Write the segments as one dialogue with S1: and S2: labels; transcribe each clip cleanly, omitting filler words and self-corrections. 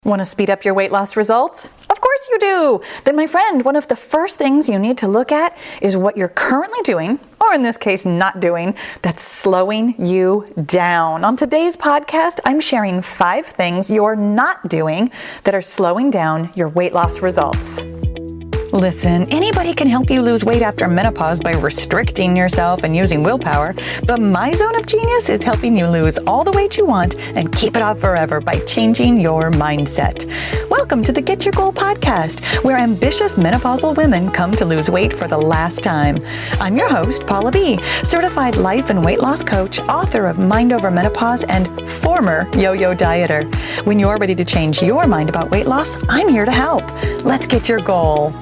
S1: Want to speed up your weight loss results? Of course you do! Then my friend, one of the first things you need to look at is what you're currently doing, or in this case not doing, that's slowing you down. On today's podcast, I'm sharing 5 things you're not doing that are slowing down your weight loss results. Listen, anybody can help you lose weight after menopause by restricting yourself and using willpower, but my zone of genius is helping you lose all the weight you want and keep it off forever by changing your mindset. Welcome to the Get Your Goal podcast, where ambitious menopausal women come to lose weight for the last time. I'm your host, Paula B., certified life and weight loss coach, author of Mind Over Menopause, and former yo-yo dieter. When you're ready to change your mind about weight loss, I'm here to help. Let's get your goal.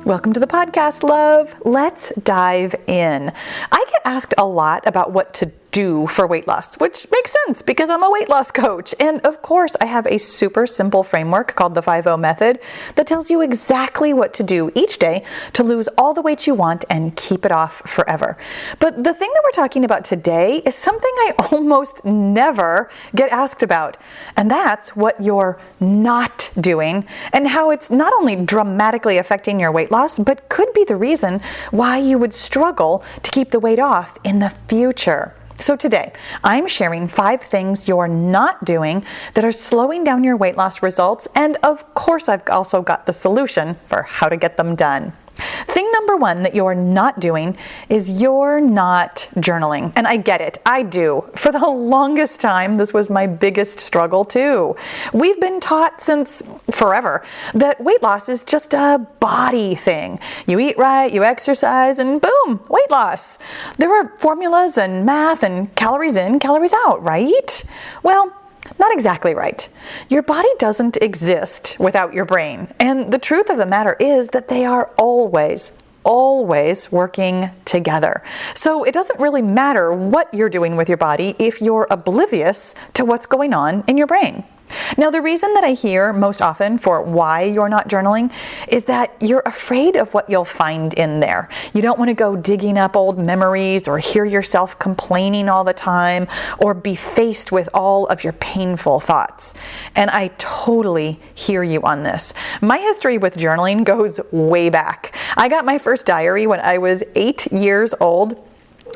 S1: Welcome to the podcast, love. Let's dive in. I get asked a lot about what to do for weight loss, which makes sense because I'm a weight loss coach. And of course, I have a super simple framework called the 5-0 method that tells you exactly what to do each day to lose all the weight you want and keep it off forever. But the thing that we're talking about today is something I almost never get asked about. And that's what you're not doing and how it's not only dramatically affecting your weight loss, but could be the reason why you would struggle to keep the weight off in the future. So today, I'm sharing 5 things you're not doing that are slowing down your weight loss results, and of course I've also got the solution for how to get them done. Thing number 1 that you're not doing is you're not journaling. And I get it, I do. For the longest time, this was my biggest struggle too. We've been taught since forever that weight loss is just a body thing. You eat right, you exercise, and boom, weight loss. There are formulas and math and calories in, calories out, right? Well, not exactly right. Your body doesn't exist without your brain. And the truth of the matter is that they are always working together. So it doesn't really matter what you're doing with your body if you're oblivious to what's going on in your brain. Now, the reason that I hear most often for why you're not journaling is that you're afraid of what you'll find in there. You don't want to go digging up old memories or hear yourself complaining all the time or be faced with all of your painful thoughts. And I totally hear you on this. My history with journaling goes way back. I got my first diary when I was 8 years old.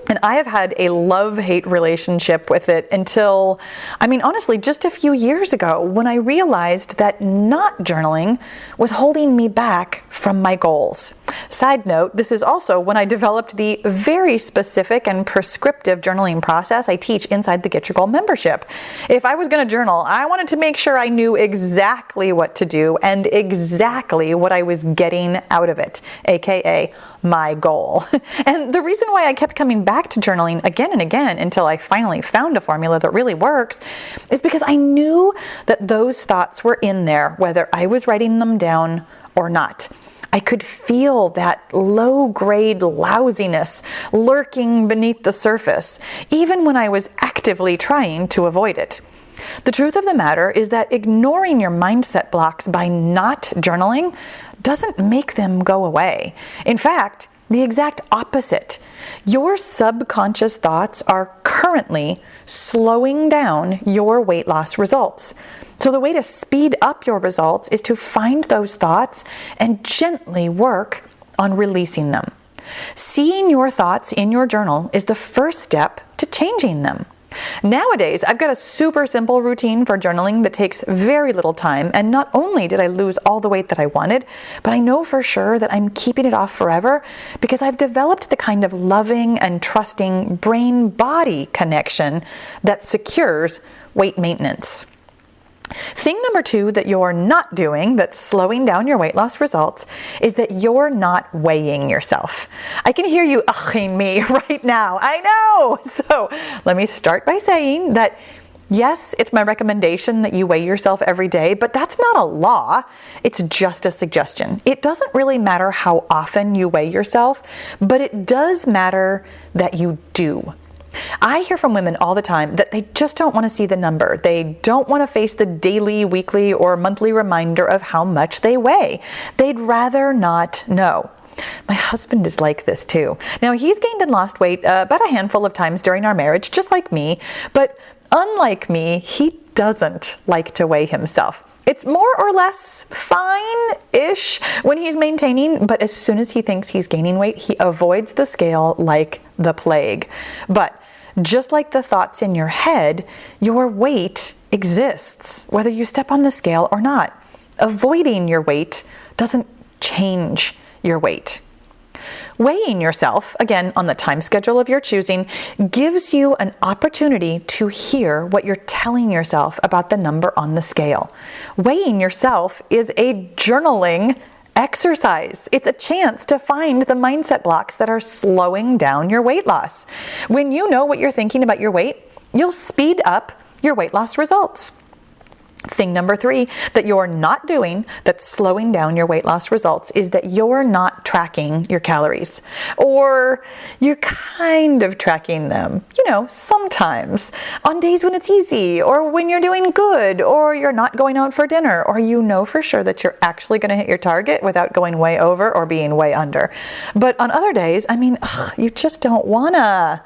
S1: And I have had a love-hate relationship with it until, honestly, just a few years ago when I realized that not journaling was holding me back from my goals. Side note, this is also when I developed the very specific and prescriptive journaling process I teach inside the Get Your Goal membership. If I was going to journal, I wanted to make sure I knew exactly what to do and exactly what I was getting out of it, aka my goal. And the reason why I kept coming back to journaling again and again until I finally found a formula that really works is because I knew that those thoughts were in there, whether I was writing them down or not. I could feel that low-grade lousiness lurking beneath the surface, even when I was actively trying to avoid it. The truth of the matter is that ignoring your mindset blocks by not journaling doesn't make them go away. In fact, the exact opposite. Your subconscious thoughts are currently slowing down your weight loss results. So the way to speed up your results is to find those thoughts and gently work on releasing them. Seeing your thoughts in your journal is the first step to changing them. Nowadays, I've got a super simple routine for journaling that takes very little time, and not only did I lose all the weight that I wanted, but I know for sure that I'm keeping it off forever because I've developed the kind of loving and trusting brain-body connection that secures weight maintenance. Thing number 2 that you're not doing that's slowing down your weight loss results is that you're not weighing yourself. I can hear you aching me right now. I know! So let me start by saying that yes, it's my recommendation that you weigh yourself every day, but that's not a law. It's just a suggestion. It doesn't really matter how often you weigh yourself, but it does matter that you do. I hear from women all the time that they just don't want to see the number. They don't want to face the daily, weekly, or monthly reminder of how much they weigh. They'd rather not know. My husband is like this too. Now, he's gained and lost weight about a handful of times during our marriage, just like me, but unlike me, he doesn't like to weigh himself. It's more or less fine-ish when he's maintaining, but as soon as he thinks he's gaining weight, he avoids the scale like the plague. But just like the thoughts in your head, your weight exists, whether you step on the scale or not. Avoiding your weight doesn't change your weight. Weighing yourself, again, on the time schedule of your choosing, gives you an opportunity to hear what you're telling yourself about the number on the scale. Weighing yourself is a journaling exercise. It's a chance to find the mindset blocks that are slowing down your weight loss. When you know what you're thinking about your weight, you'll speed up your weight loss results. Thing number 3 that you're not doing that's slowing down your weight loss results is that you're not tracking your calories. Or you're kind of tracking them, sometimes on days when it's easy, or when you're doing good, or you're not going out for dinner, or you know for sure that you're actually going to hit your target without going way over or being way under. But on other days, you just don't wanna.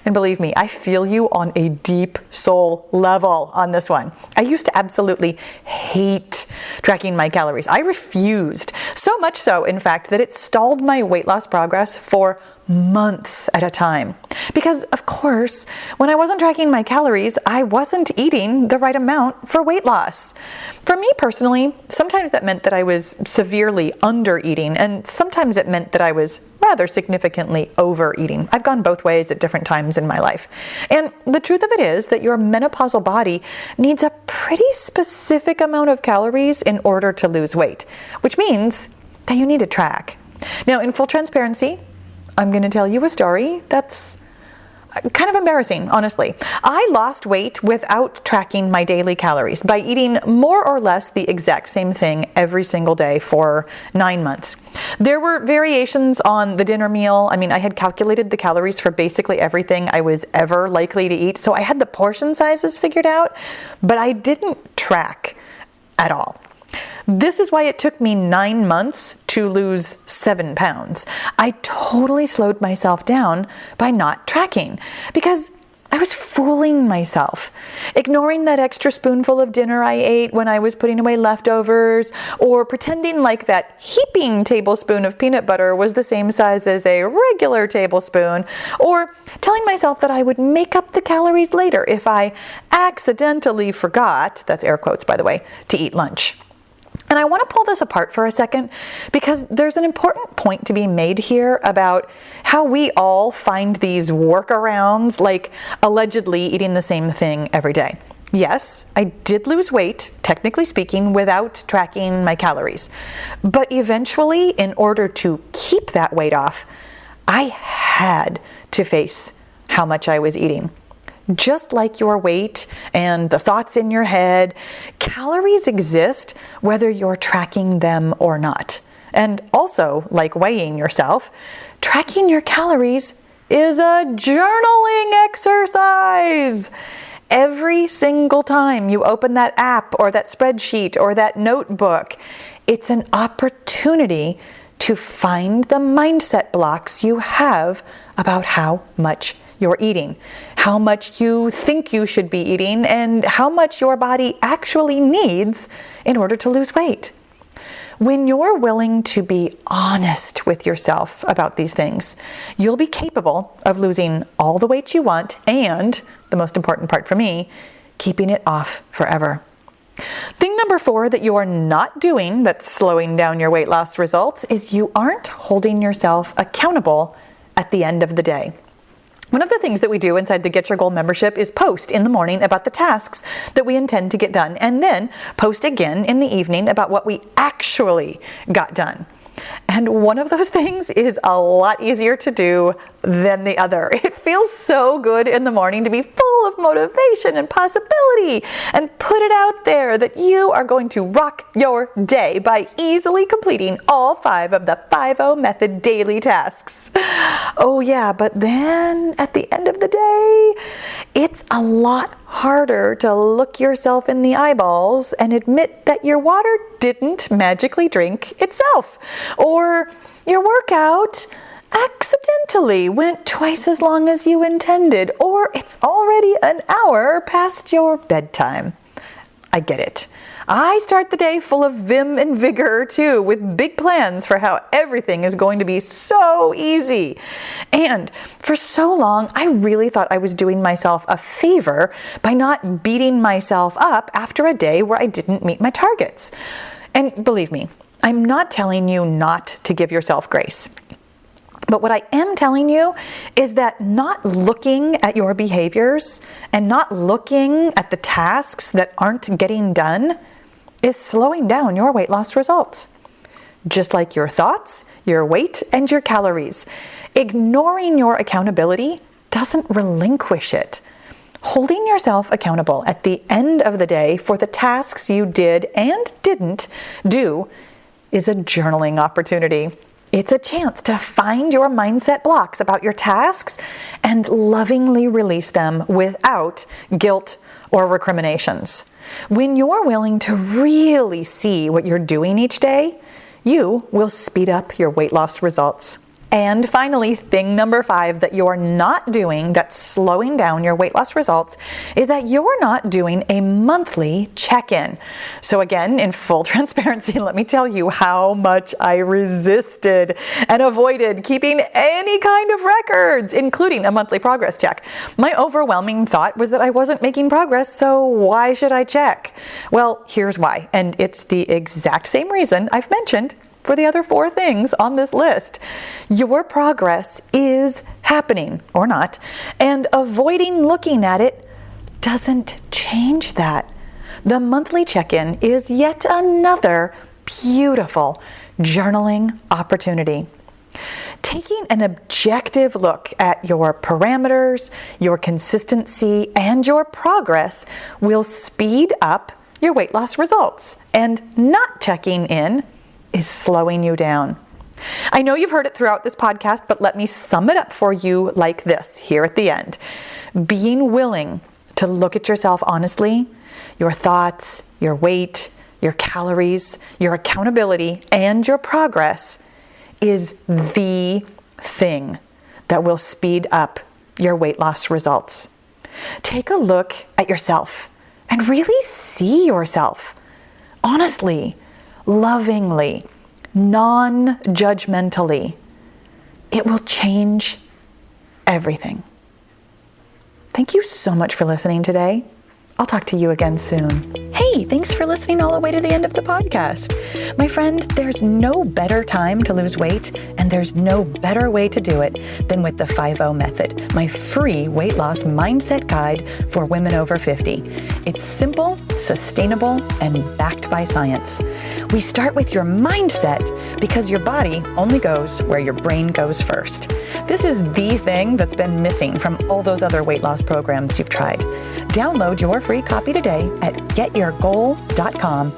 S1: And believe me, I feel you on a deep soul level on this one. I used to absolutely hate tracking my calories. I refused. So much so, in fact, that it stalled my weight loss progress for months at a time. Because, of course, when I wasn't tracking my calories, I wasn't eating the right amount for weight loss. For me personally, sometimes that meant that I was severely under-eating, and sometimes it meant that I was rather significantly overeating. I've gone both ways at different times in my life. And the truth of it is that your menopausal body needs a pretty specific amount of calories in order to lose weight, which means that you need to track. Now, in full transparency, I'm going to tell you a story that's kind of embarrassing, honestly. I lost weight without tracking my daily calories by eating more or less the exact same thing every single day for 9 months. There were variations on the dinner meal. I had calculated the calories for basically everything I was ever likely to eat, so I had the portion sizes figured out, but I didn't track at all. This is why it took me 9 months to lose 7 pounds. I totally slowed myself down by not tracking because I was fooling myself, ignoring that extra spoonful of dinner I ate when I was putting away leftovers, or pretending like that heaping tablespoon of peanut butter was the same size as a regular tablespoon, or telling myself that I would make up the calories later if I accidentally forgot, that's air quotes by the way, to eat lunch. And I want to pull this apart for a second because there's an important point to be made here about how we all find these workarounds, like allegedly eating the same thing every day. Yes, I did lose weight, technically speaking, without tracking my calories. But eventually, in order to keep that weight off, I had to face how much I was eating. Just like your weight and the thoughts in your head, calories exist whether you're tracking them or not. And also, like weighing yourself, tracking your calories is a journaling exercise. Every single time you open that app or that spreadsheet or that notebook, it's an opportunity to find the mindset blocks you have about how much you're eating, how much you think you should be eating, and how much your body actually needs in order to lose weight. When you're willing to be honest with yourself about these things, you'll be capable of losing all the weight you want and, the most important part for me, keeping it off forever. Thing number 4 that you are not doing that's slowing down your weight loss results is you aren't holding yourself accountable at the end of the day. One of the things that we do inside the Get Your Goal membership is post in the morning about the tasks that we intend to get done, and then post again in the evening about what we actually got done. And one of those things is a lot easier to do than the other. It feels so good in the morning to be full of motivation and possibility and put it out there that you are going to rock your day by easily completing all 5 of the 5-0 method daily tasks. Oh yeah, but then at the end of the day, it's a lot harder to look yourself in the eyeballs and admit that your water didn't magically drink itself, or your workout accidentally went twice as long as you intended, or it's already an hour past your bedtime. I get it. I start the day full of vim and vigor too, with big plans for how everything is going to be so easy. And for so long, I really thought I was doing myself a favor by not beating myself up after a day where I didn't meet my targets. And believe me, I'm not telling you not to give yourself grace. But what I am telling you is that not looking at your behaviors and not looking at the tasks that aren't getting done is slowing down your weight loss results. Just like your thoughts, your weight, and your calories. Ignoring your accountability doesn't relinquish it. Holding yourself accountable at the end of the day for the tasks you did and didn't do is a journaling opportunity. It's a chance to find your mindset blocks about your tasks and lovingly release them without guilt or recriminations. When you're willing to really see what you're doing each day, you will speed up your weight loss results. And finally, thing number 5 that you're not doing that's slowing down your weight loss results is that you're not doing a monthly check-in. So again, in full transparency, let me tell you how much I resisted and avoided keeping any kind of records, including a monthly progress check. My overwhelming thought was that I wasn't making progress, so why should I check? Well, here's why, and it's the exact same reason I've mentioned for the other 4 things on this list. Your progress is happening, or not, and avoiding looking at it doesn't change that. The monthly check-in is yet another beautiful journaling opportunity. Taking an objective look at your parameters, your consistency, and your progress will speed up your weight loss results, and not checking in is slowing you down. I know you've heard it throughout this podcast, but let me sum it up for you like this here at the end. Being willing to look at yourself honestly, your thoughts, your weight, your calories, your accountability, and your progress is the thing that will speed up your weight loss results. Take a look at yourself and really see yourself honestly, lovingly, non-judgmentally. It will change everything. Thank you so much for listening today. I'll talk to you again soon. Hey, thanks for listening all the way to the end of the podcast. My friend, there's no better time to lose weight, and there's no better way to do it than with the 5-0 method, my free weight loss mindset guide for women over 50. It's simple, sustainable, and backed by science. We start with your mindset because your body only goes where your brain goes first. This is the thing that's been missing from all those other weight loss programs you've tried. Download your free copy today at getyourgoal.com